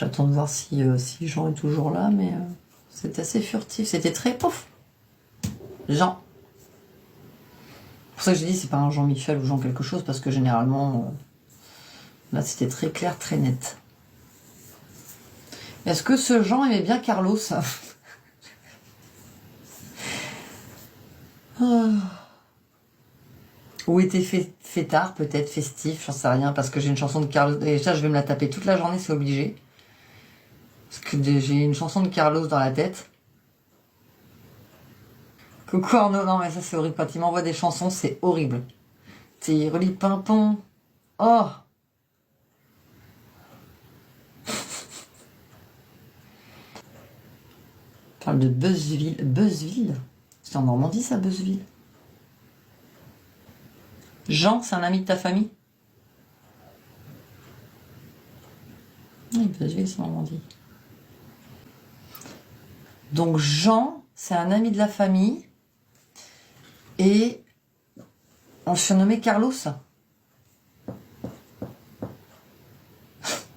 J'attends de voir si Jean est toujours là, mais c'était assez furtif. C'était très pouf. Jean. C'est pour ça que j'ai dit c'est pas un Jean-Michel ou Jean quelque chose, parce que généralement, là c'était très clair, très net. Est-ce que ce Jean aimait bien Carlos? Ou était fêtard, peut-être festif, j'en sais rien, parce que j'ai une chanson de Carlos. Et ça, je vais me la taper toute la journée, c'est obligé. Parce que j'ai une chanson de Carlos dans la tête. Coucou Arnaud, non mais ça c'est horrible, quand il m'envoie des chansons, c'est horrible. Tireli pimpon. Oh. On parle de Beuzeville. Beuzeville? C'est en Normandie ça, Beuzeville? Jean, c'est un ami de ta famille? Oui, Beuzeville, c'est en Normandie. Donc Jean, c'est un ami de la famille. Et on se surnommait Carlos.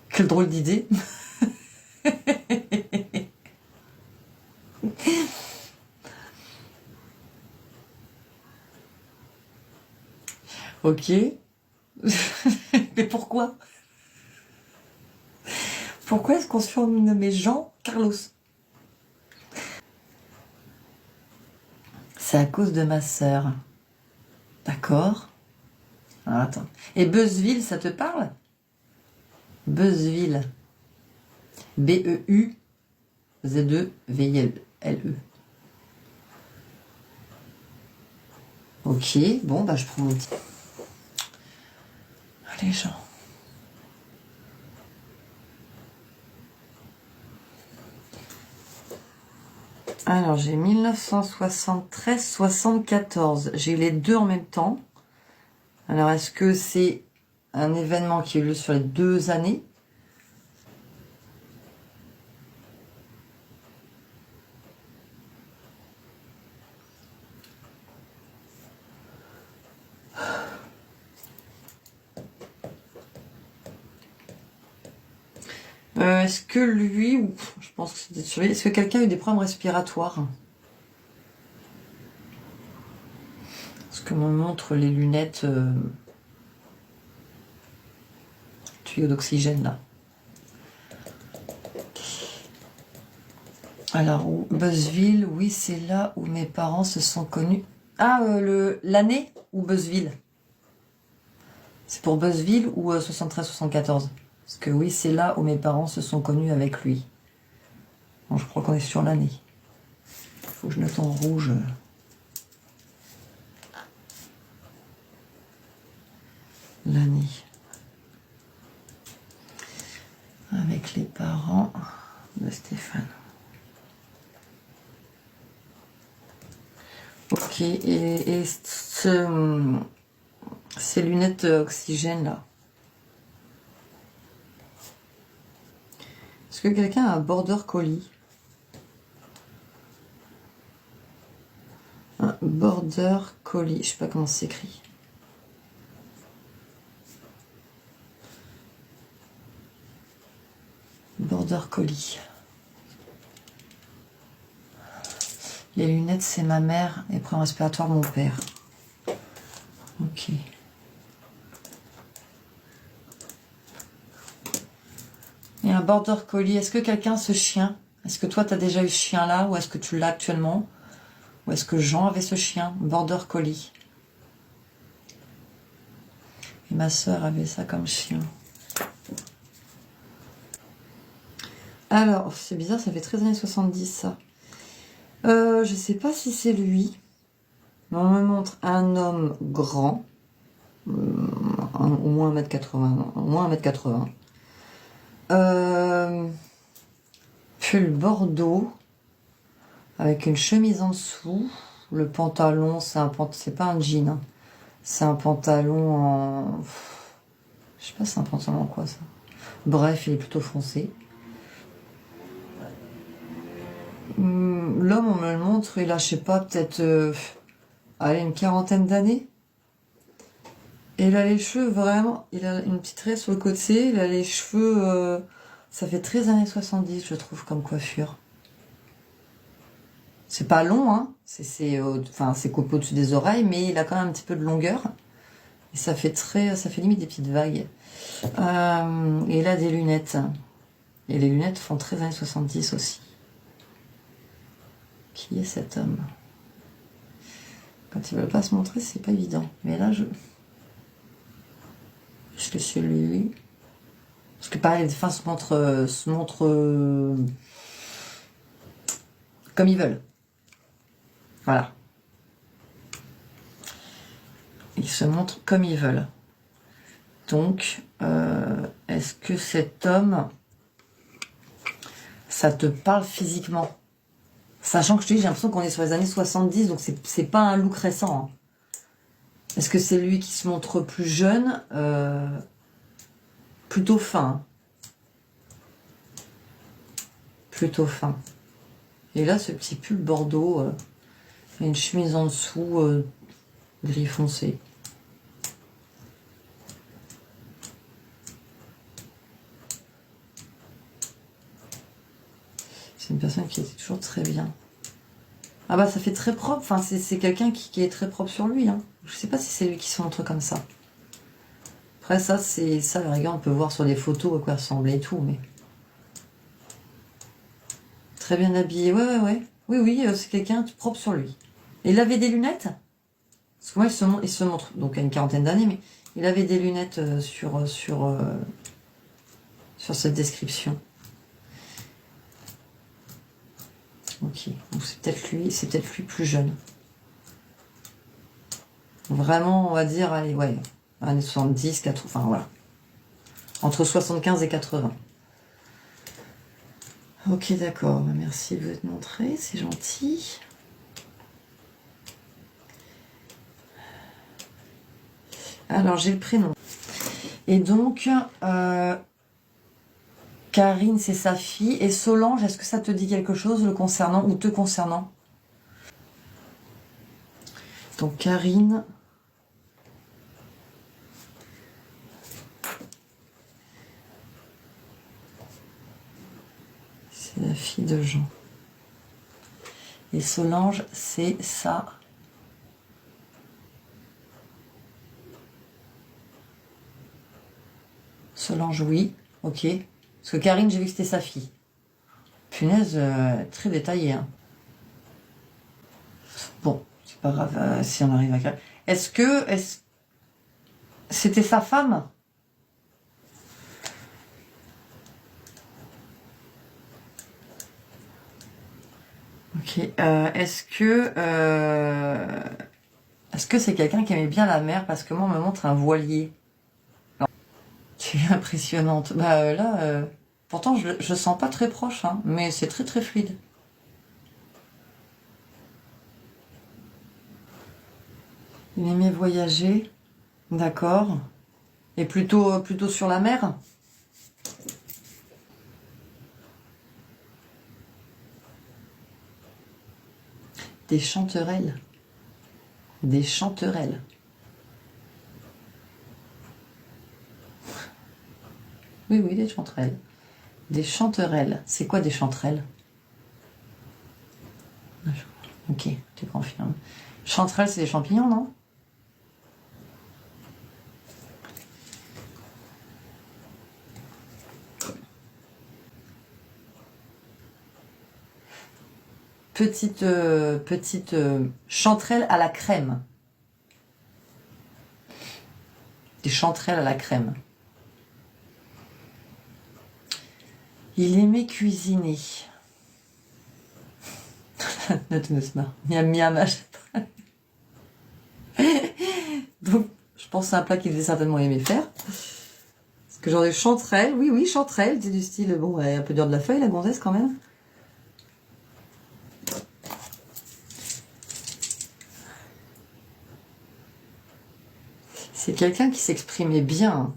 Quelle drôle d'idée. Ok. Mais pourquoi? Pourquoi est-ce qu'on se surnommait Jean Carlos? C'est à cause de ma sœur. D'accord. Alors, attends. Et Beuzeville, ça te parle? Beuzeville. B-E-U-Z-E-V-I-L-L-E. Ok, bon, bah je prends mon petit. Allez, Jean. Alors, j'ai 1973-74. J'ai les deux en même temps. Alors, est-ce que c'est un événement qui a eu lieu sur les 2 années? Est-ce que lui, ou je pense que c'était sur lui, est-ce que quelqu'un a eu des problèmes respiratoires? Parce que me montre les lunettes tuyau d'oxygène là. Alors, Beuzeville, oui, c'est là où mes parents se sont connus. Ah, l'année ou Beuzeville? C'est pour Beuzeville ou 73-74? Parce que oui, c'est là où mes parents se sont connus avec lui. Bon, je crois qu'on est sur l'année. Il faut que je note en rouge. L'année. Avec les parents de Stéphane. Ok, et ces lunettes oxygène là. Est-ce que quelqu'un a un border collie? Un border collie, je sais pas comment ça s'écrit. Border collie. Les lunettes, c'est ma mère et problème respiratoire, mon père. Ok. Et un border collie, est-ce que quelqu'un a ce chien? Est-ce que toi, tu as déjà eu ce chien-là ou est-ce que tu l'as actuellement? Ou est-ce que Jean avait ce chien? Border collie. Et ma sœur avait ça comme chien. Alors, c'est bizarre, ça fait 13 années 70 ça. Je sais pas si c'est lui. Mais on me montre un homme grand. Au moins 1m80. Au moins 1m80. Pull bordeaux. Avec une chemise en dessous. Le pantalon, c'est pas un jean. Hein. C'est un pantalon en... Je sais pas, c'est un pantalon en quoi ça. Bref, il est plutôt foncé. L'homme, on me le montre, il a, je sais pas, peut-être allez, une quarantaine d'années. Et il a les cheveux vraiment... Il a une petite raie sur le côté, il a les cheveux Ça fait très années 70, je trouve, comme coiffure. C'est pas long, hein. C'est coupé au-dessus des oreilles, mais il a quand même un petit peu de longueur. Et ça fait limite des petites vagues. Et il a des lunettes. Et les lunettes font très années 70 aussi. Qui est cet homme? Quand ils veulent pas se montrer, c'est pas évident. Mais là, est-ce que c'est lui? Parce que pareil, les fins se montrent comme ils veulent. Voilà. Ils se montrent comme ils veulent. Donc, est-ce que cet homme, ça te parle physiquement? Sachant que je te dis, j'ai l'impression qu'on est sur les années 70, donc c'est pas un look récent. Hein. Est-ce que c'est lui qui se montre plus jeune? Plutôt fin. Plutôt fin. Et là, ce petit pull bordeaux, et une chemise en dessous, gris foncé. C'est une personne qui était toujours très bien. Ah bah ça fait très propre, enfin c'est quelqu'un qui est très propre sur lui. Hein. Je sais pas si c'est lui qui se montre comme ça. Après ça, la rigueur, on peut voir sur des photos à quoi il ressemblait et tout, mais... Très bien habillé, ouais. Oui, c'est quelqu'un de propre sur lui. Et il avait des lunettes? Parce que moi, il se montre, donc à une quarantaine d'années, mais il avait des lunettes sur cette description. Ok, donc c'est peut-être lui plus jeune. Vraiment, on va dire, allez, ouais, années 70, 80, enfin voilà. Entre 75 et 80. Ok, d'accord, merci de vous être montré, c'est gentil. Alors, j'ai le prénom. Et donc, Karine, c'est sa fille. Et Solange, est-ce que ça te dit quelque chose le concernant ou te concernant? Donc, Karine... C'est la fille de Jean. Et Solange, c'est ça. Solange, oui. Ok. Parce que Karine, j'ai vu que c'était sa fille. Punaise, très détaillé. Hein. Bon, c'est pas grave si on arrive à... Est-ce que c'était sa femme? Ok. Est-ce que c'est quelqu'un qui aimait bien la mer? Parce que moi, on me montre un voilier. Alors, tu es impressionnante. Bah là, pourtant, je sens pas très proche, hein, mais c'est très très fluide. Il aimait voyager. D'accord. Et plutôt sur la mer? Des chanterelles. Des chanterelles. Oui, des chanterelles. Des chanterelles. C'est quoi des chanterelles? Ok, tu confirmes. Chanterelles, c'est des champignons, non? Petite chanterelle à la crème. Des chanterelles à la crème. Il aimait cuisiner. Miam miam. Donc, je pense que c'est un plat qu'il devait certainement aimer faire. Parce que genre des chanterelles, oui, chanterelles, c'est du style, bon, ouais, un peu dur de la feuille, la gonzesse quand même. C'est quelqu'un qui s'exprimait bien.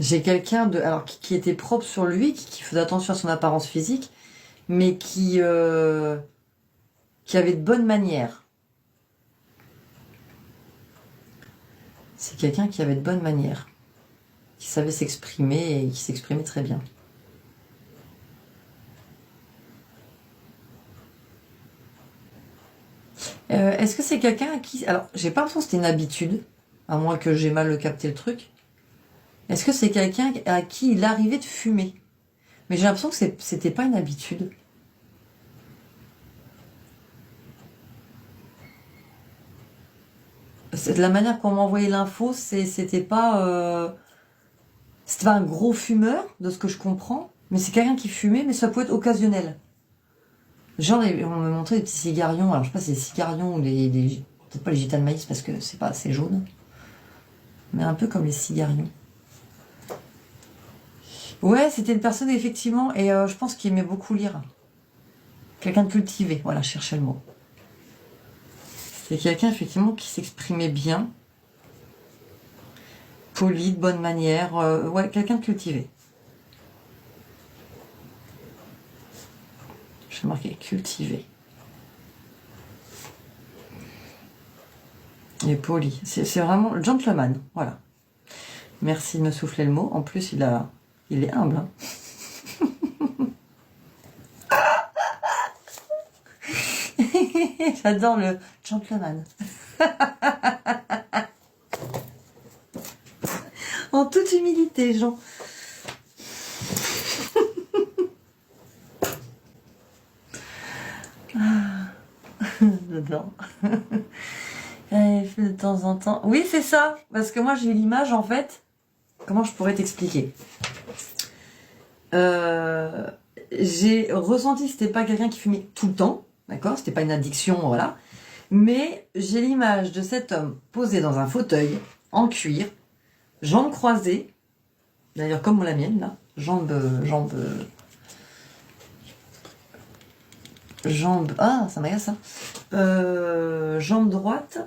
J'ai quelqu'un qui était propre sur lui, qui faisait attention à son apparence physique, mais qui avait de bonnes manières. C'est quelqu'un qui avait de bonnes manières. qui savait s'exprimer et qui s'exprimait très bien. Est-ce que c'est quelqu'un à qui... Alors, j'ai pas l'impression que c'était une habitude, à moins que j'ai mal capté le truc. Est-ce que c'est quelqu'un à qui il arrivait de fumer? Mais j'ai l'impression que c'était pas une habitude. De la manière qu'on m'a envoyé l'info, c'était pas un gros fumeur, de ce que je comprends, mais c'est quelqu'un qui fumait, mais ça peut être occasionnel. Genre, on me montrait des petits cigarions, alors je sais pas si c'est des cigarions ou peut-être pas les gitanes maïs parce que c'est pas assez jaune, mais un peu comme les cigarions. Ouais, c'était une personne effectivement, et je pense qu'il aimait beaucoup lire. Quelqu'un de cultivé, voilà, je cherchais le mot. C'était quelqu'un effectivement qui s'exprimait bien, poli, de bonne manière, ouais, quelqu'un de cultivé. J'ai marqué cultivé. Et poli. C'est vraiment le gentleman, voilà. Merci de me souffler le mot. En plus, il est humble. Hein. J'adore le gentleman. En toute humilité, Jean. J'adore. De temps en temps. Oui, c'est ça. Parce que moi, j'ai l'image, en fait. Comment je pourrais t'expliquer? J'ai ressenti que c'était pas quelqu'un qui fumait tout le temps. D'accord? C'était pas une addiction, voilà. Mais j'ai l'image de cet homme posé dans un fauteuil, en cuir, jambes croisées. D'ailleurs, comme la mienne, là. Jambes. Ah, ça m'agace, ça. Jambe droite.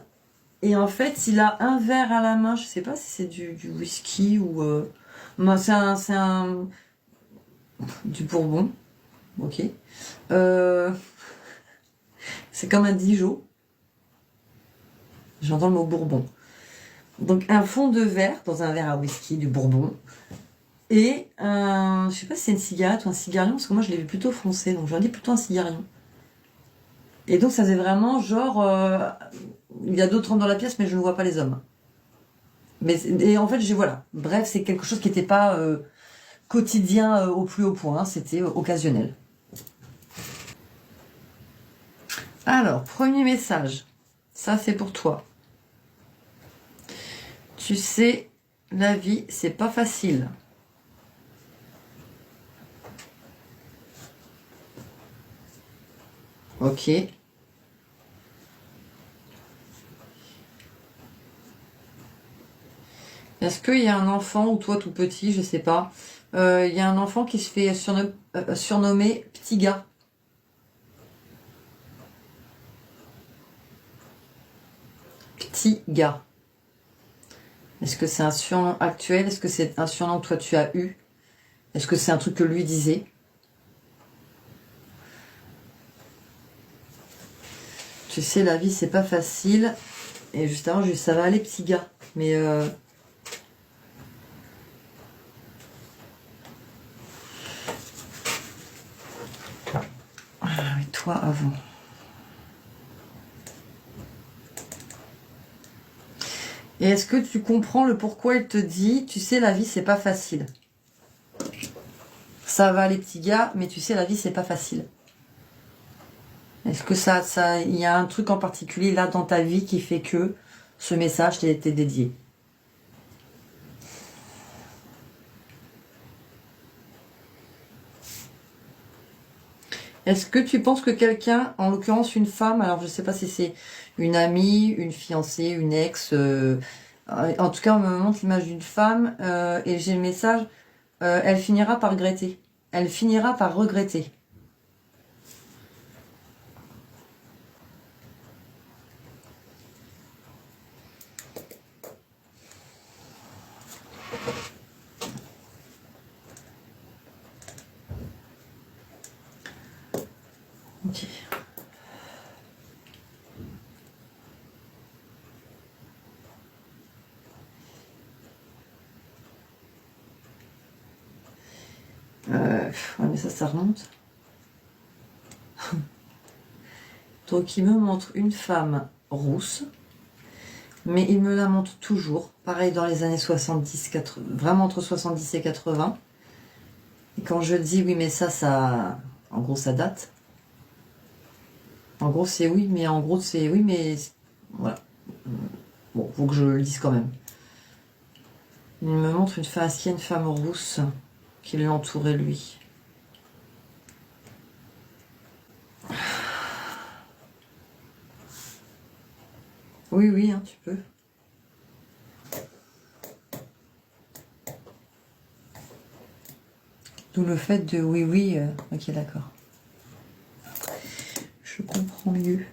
Et en fait, il a un verre à la main. Je sais pas si c'est du whisky ou... c'est du bourbon. Ok. C'est comme un Dijon. J'entends le mot bourbon. Donc un fond de verre dans un verre à whisky, du bourbon. Et je sais pas si c'est une cigarette ou un cigarion, parce que moi je l'ai vu plutôt foncé, donc j'en dis plutôt un cigarion. Et donc ça faisait vraiment genre... il y a d'autres hommes dans la pièce, mais je ne vois pas les hommes. Et en fait, voilà. Bref, c'est quelque chose qui n'était pas quotidien au plus haut point, c'était occasionnel. Alors, premier message. Ça, c'est pour toi. Tu sais, la vie, c'est pas facile. Ok. Est-ce qu'il y a un enfant, ou toi tout petit, je sais pas, il y a un enfant qui se fait surnommer petit gars? Petit gars. Est-ce que c'est un surnom actuel? Est-ce que c'est un surnom que toi tu as eu? Est-ce que c'est un truc que lui disait? Tu sais, la vie, c'est pas facile. Et juste avant, ça va aller, petit gars. Mais mais toi avant. Et est-ce que tu comprends le pourquoi il te dit, tu sais, la vie, c'est pas facile? Ça va aller, petit gars, mais tu sais, la vie, c'est pas facile. Est-ce que il y a un truc en particulier là dans ta vie qui fait que ce message t'a été dédié? Est-ce que tu penses que quelqu'un, en l'occurrence une femme, alors je sais pas si c'est une amie, une fiancée, une ex, en tout cas on me montre l'image d'une femme et j'ai le message, elle finira par regretter. Elle finira par regretter. Ok. Ouais, mais ça remonte. Donc il me montre une femme rousse, mais il me la montre toujours, pareil dans les années 70, 80, vraiment entre 70 et 80. Et quand je dis oui mais ça, en gros ça date. En gros c'est oui, mais en gros c'est oui, mais voilà. Bon, faut que je le dise quand même. Il me montre une ancienne femme rousse qui l'entourait lui. Oui, oui, hein, tu peux. D'où le fait de oui, oui. Ok, d'accord. Je comprends mieux.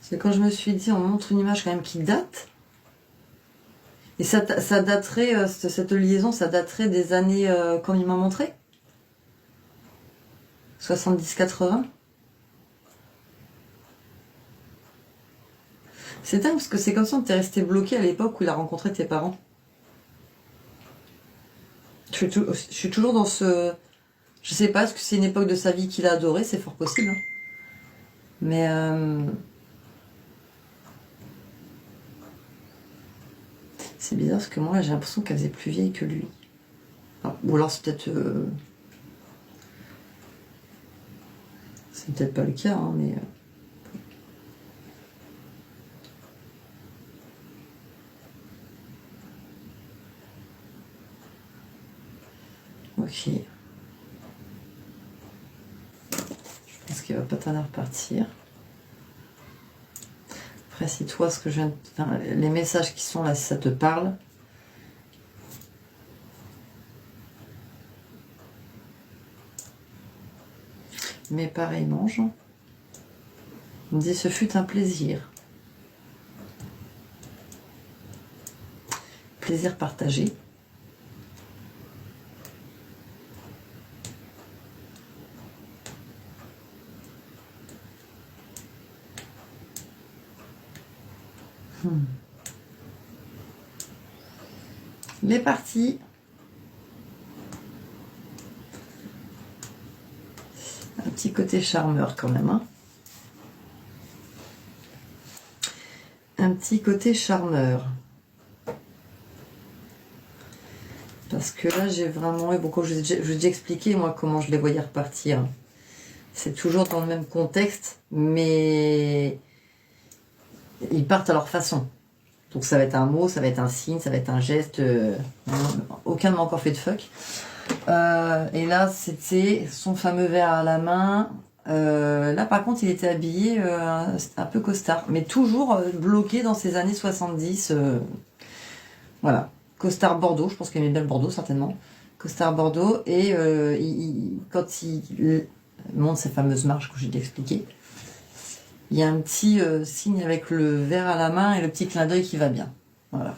C'est quand je me suis dit, on montre une image quand même qui date. Et ça daterait, cette liaison, ça daterait des années, comme il m'a montré 70-80. C'est dingue parce que c'est comme ça que t'es resté bloqué à l'époque où il a rencontré tes parents. Je suis toujours dans ce... Je sais pas, est-ce que c'est une époque de sa vie qu'il a adoré, c'est fort possible. Hein. Mais... c'est bizarre parce que moi j'ai l'impression qu'elle faisait plus vieille que lui. Enfin, ou alors c'est peut-être... c'est peut-être pas le cas, hein, mais... Ok. Je pense qu'il va pas tarder à repartir. Après, si toi, ce que je viens de... enfin, les messages qui sont là, si ça te parle... Mais pareillement, Jean. Il me dit, ce fut un plaisir. Plaisir partagé. Il est parti. Un petit côté charmeur quand même. Hein. Un petit côté charmeur. Parce que là, j'ai vraiment... Et bon, je vous ai déjà expliqué, moi, comment je les voyais repartir. C'est toujours dans le même contexte, mais... ils partent à leur façon. Donc ça va être un mot, ça va être un signe, ça va être un geste. Aucun ne m'a encore fait de fuck. Et là, c'était son fameux verre à la main. Là, par contre, il était habillé un peu costard, mais toujours bloqué dans ces années 70. Voilà. Costard Bordeaux, je pense qu'il aimait bien le Bordeaux, certainement. Costard Bordeaux, et quand il monte ces fameuses marches que j'ai expliqué, il y a un petit signe avec le verre à la main et le petit clin d'œil qui va bien. Voilà.